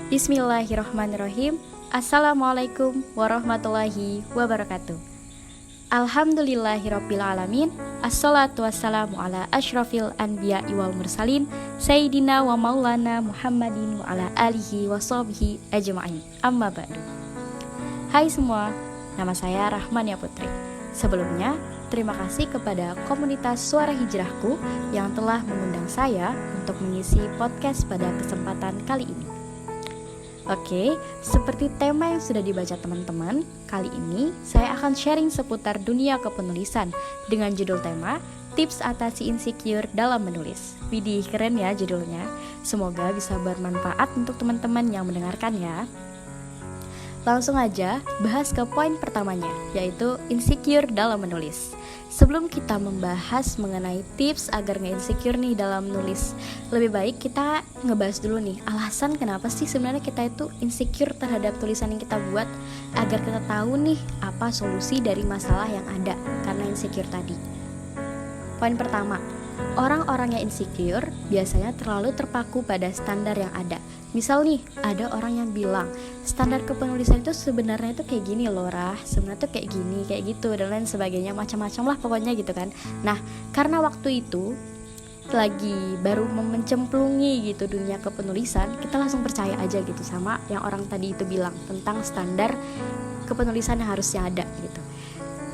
Bismillahirrahmanirrahim. Assalamualaikum warahmatullahi wabarakatuh. Alhamdulillahirabbil alamin. Assalatu wassalamu ala asyrafil anbiya'i wal mursalin Sayyidina wa maulana Muhammadin wa ala alihi wa sahbihi ajma'in. Amma ba'du. Hai semua, nama saya Rahmania Putri. Sebelumnya, terima kasih kepada komunitas Suara Hijrahku yang telah mengundang saya untuk mengisi podcast pada kesempatan kali ini. Oke, seperti tema yang sudah dibaca teman-teman, kali ini saya akan sharing seputar dunia kepenulisan dengan judul tema Tips Atasi Insecure dalam Menulis. Widih, keren ya judulnya. Semoga bisa bermanfaat untuk teman-teman yang mendengarkan ya. Langsung aja bahas ke poin pertamanya, yaitu insecure dalam menulis. Sebelum kita membahas mengenai tips agar gak insecure nih dalam menulis, lebih baik kita ngebahas dulu nih alasan kenapa sih sebenarnya kita itu insecure terhadap tulisan yang kita buat, agar kita tahu nih apa solusi dari masalah yang ada karena insecure tadi. Poin pertama, orang-orang yang insecure biasanya terlalu terpaku pada standar yang ada. Misal nih, ada orang yang bilang standar kepenulisan itu sebenarnya itu kayak gini loh Rah, sebenarnya tuh kayak gini, kayak gitu, dan lain sebagainya, macam-macam lah pokoknya gitu kan. Nah, karena waktu itu lagi baru mencemplungi gitu dunia kepenulisan, kita langsung percaya aja gitu sama yang orang tadi itu bilang tentang standar kepenulisan yang harusnya ada gitu.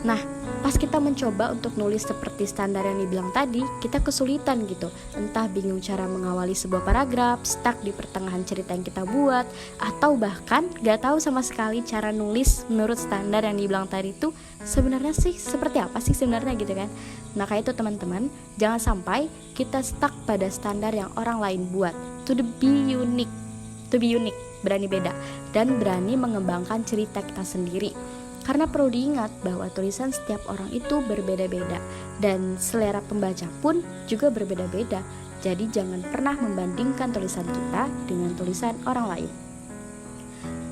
Nah, pas kita mencoba untuk nulis seperti standar yang dibilang tadi, kita kesulitan gitu. Entah bingung cara mengawali sebuah paragraf, stuck di pertengahan cerita yang kita buat, atau bahkan gak tahu sama sekali cara nulis menurut standar yang dibilang tadi itu sebenarnya sih seperti apa sih sebenarnya gitu kan. Maka itu teman-teman, jangan sampai kita stuck pada standar yang orang lain buat. To be unique, berani beda, dan berani mengembangkan cerita kita sendiri. Karena perlu diingat bahwa tulisan setiap orang itu berbeda-beda dan selera pembaca pun juga berbeda-beda. Jadi jangan pernah membandingkan tulisan kita dengan tulisan orang lain.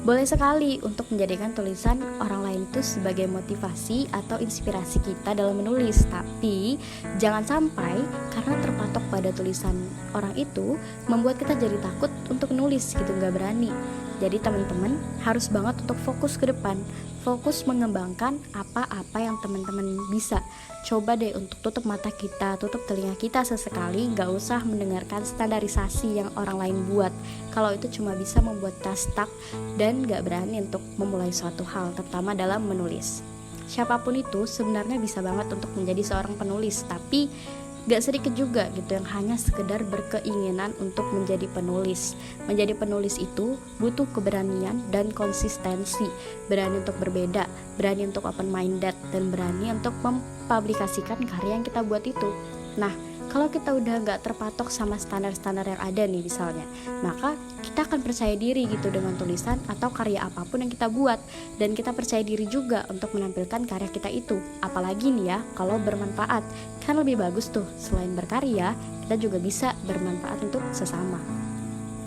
Boleh sekali untuk menjadikan tulisan orang lain itu sebagai motivasi atau inspirasi kita dalam menulis, tapi jangan sampai karena terpatok pada tulisan orang itu membuat kita jadi takut untuk nulis gitu, gak berani. Jadi teman-teman harus banget untuk fokus ke depan, fokus mengembangkan apa-apa yang teman-teman bisa. Coba deh untuk tutup mata kita, tutup telinga kita sesekali, gak usah mendengarkan standarisasi yang orang lain buat. Kalau itu cuma bisa membuat kita stuck dan gak berani untuk memulai suatu hal, terutama dalam menulis. Siapapun itu sebenarnya bisa banget untuk menjadi seorang penulis, tapi gak sedikit juga gitu yang hanya sekedar berkeinginan untuk menjadi penulis. Menjadi penulis itu butuh keberanian dan konsistensi. Berani untuk berbeda, berani untuk open minded, dan berani untuk mempublikasikan karya yang kita buat itu. Nah, kalau kita udah gak terpatok sama standar-standar yang ada nih misalnya, maka kita akan percaya diri gitu dengan tulisan atau karya apapun yang kita buat. Dan kita percaya diri juga untuk menampilkan karya kita itu. Apalagi nih ya, kalau bermanfaat. Kan lebih bagus tuh, selain berkarya, kita juga bisa bermanfaat untuk sesama.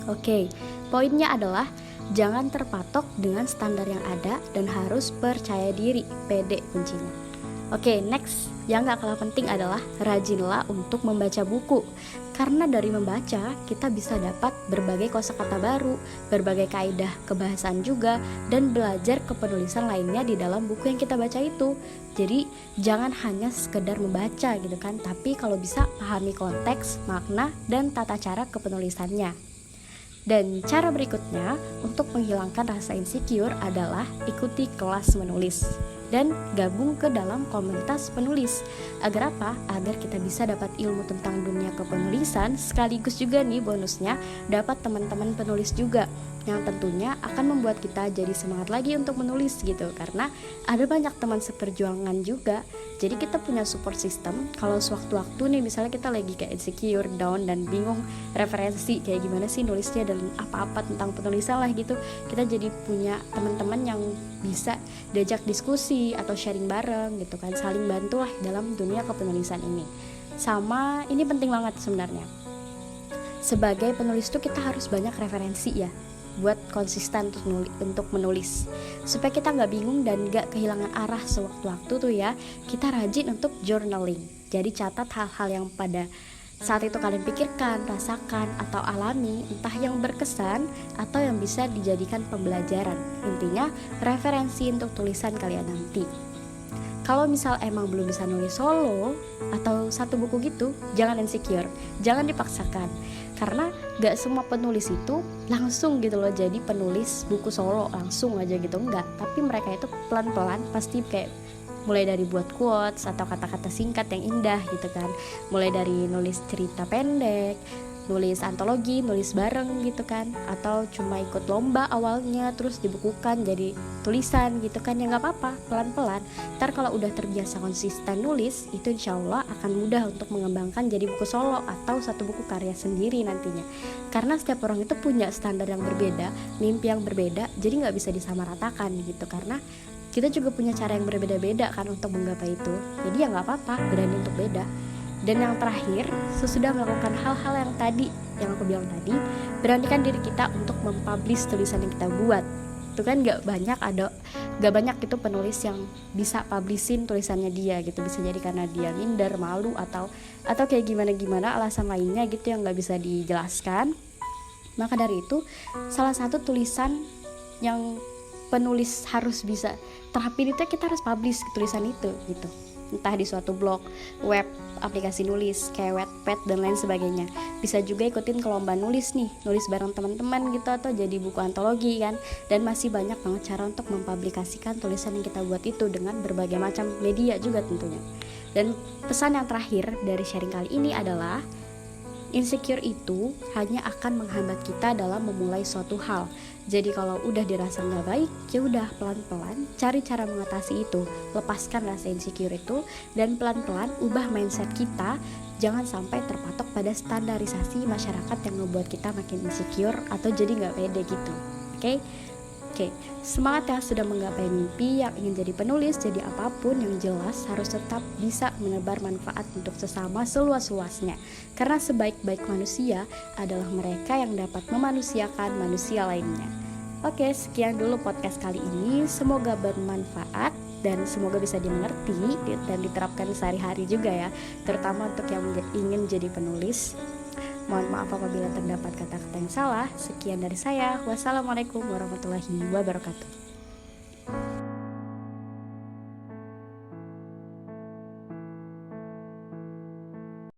Oke, poinnya adalah jangan terpatok dengan standar yang ada dan harus percaya diri, pede kuncinya. Oke, next, yang gak kalah penting adalah rajinlah untuk membaca buku. Karena dari membaca, kita bisa dapat berbagai kosakata baru, berbagai kaidah kebahasaan juga, dan belajar kepenulisan lainnya di dalam buku yang kita baca itu. Jadi, jangan hanya sekedar membaca gitu kan, tapi kalau bisa pahami konteks, makna, dan tata cara kepenulisannya. Dan cara berikutnya untuk menghilangkan rasa insecure adalah ikuti kelas menulis dan gabung ke dalam komunitas penulis. Agar apa? Agar kita bisa dapat ilmu tentang dunia kepenulisan, sekaligus juga nih bonusnya dapat teman-teman penulis juga, yang tentunya akan membuat kita jadi semangat lagi untuk menulis gitu. Karena ada banyak teman seperjuangan juga. Jadi kita punya support system. Kalau sewaktu-waktu nih misalnya kita lagi kayak insecure, down, dan bingung referensi kayak gimana sih nulisnya dan apa-apa tentang penulisan lah gitu, kita jadi punya teman-teman yang bisa diajak diskusi atau sharing bareng gitu kan, saling bantu lah dalam dunia kepenulisan ini. Sama ini penting banget sebenarnya. Sebagai penulis tuh kita harus banyak referensi ya, buat konsisten untuk menulis, supaya kita gak bingung dan gak kehilangan arah sewaktu-waktu tuh ya. Kita rajin untuk journaling, jadi catat hal-hal yang pada saat itu kalian pikirkan, rasakan, atau alami, entah yang berkesan atau yang bisa dijadikan pembelajaran. Intinya, referensi untuk tulisan kalian nanti. Kalau misal emang belum bisa nulis solo atau satu buku gitu, jangan insecure, jangan dipaksakan. Karena gak semua penulis itu langsung gitu loh jadi penulis buku solo langsung aja gitu, enggak. Tapi mereka itu pelan-pelan pasti kayak mulai dari buat quotes atau kata-kata singkat yang indah gitu kan, mulai dari nulis cerita pendek, nulis antologi, nulis bareng gitu kan, atau cuma ikut lomba awalnya terus dibukukan jadi tulisan gitu kan, ya nggak apa-apa, pelan-pelan. Ntar kalau udah terbiasa konsisten nulis, itu insya Allah akan mudah untuk mengembangkan jadi buku solo atau satu buku karya sendiri nantinya. Karena setiap orang itu punya standar yang berbeda, mimpi yang berbeda, jadi nggak bisa disamaratakan gitu, karena kita juga punya cara yang berbeda-beda kan untuk menggapai itu. Jadi ya nggak apa-apa, berani untuk beda. Dan yang terakhir, sesudah melakukan hal-hal yang tadi, yang aku bilang tadi, beranikan diri kita untuk mempublish tulisan yang kita buat. Itu kan gak banyak itu penulis yang bisa publishin tulisannya dia gitu. Bisa jadi karena dia minder, malu, atau kayak gimana alasan lainnya gitu yang gak bisa dijelaskan. Maka dari itu, salah satu tulisan yang penulis harus bisa terapin itu, kita harus publish tulisan itu gitu. Entah di suatu blog, web, aplikasi nulis kayak Wattpad dan lain sebagainya. Bisa juga ikutin ke lomba nulis nih, nulis bareng teman-teman gitu, atau jadi buku antologi kan. Dan masih banyak banget cara untuk mempublikasikan tulisan yang kita buat itu dengan berbagai macam media juga tentunya. Dan pesan yang terakhir dari sharing kali ini adalah insecure itu hanya akan menghambat kita dalam memulai suatu hal. Jadi kalau udah dirasa nggak baik, ya udah pelan-pelan cari cara mengatasi itu, lepaskan rasa insecure itu, dan pelan-pelan ubah mindset kita. Jangan sampai terpatok pada standarisasi masyarakat yang ngebuat kita makin insecure atau jadi nggak pede gitu. Oke, semangat yang sudah menggapai mimpi, yang ingin jadi penulis, jadi apapun yang jelas harus tetap bisa menebar manfaat untuk sesama seluas-luasnya. Karena sebaik-baik manusia adalah mereka yang dapat memanusiakan manusia lainnya. Oke, sekian dulu podcast kali ini. Semoga bermanfaat dan semoga bisa dimengerti dan diterapkan sehari-hari juga ya, terutama untuk yang ingin jadi penulis. Mohon maaf apabila terdapat kata-kata yang salah. Sekian dari saya. Wassalamualaikum warahmatullahi wabarakatuh.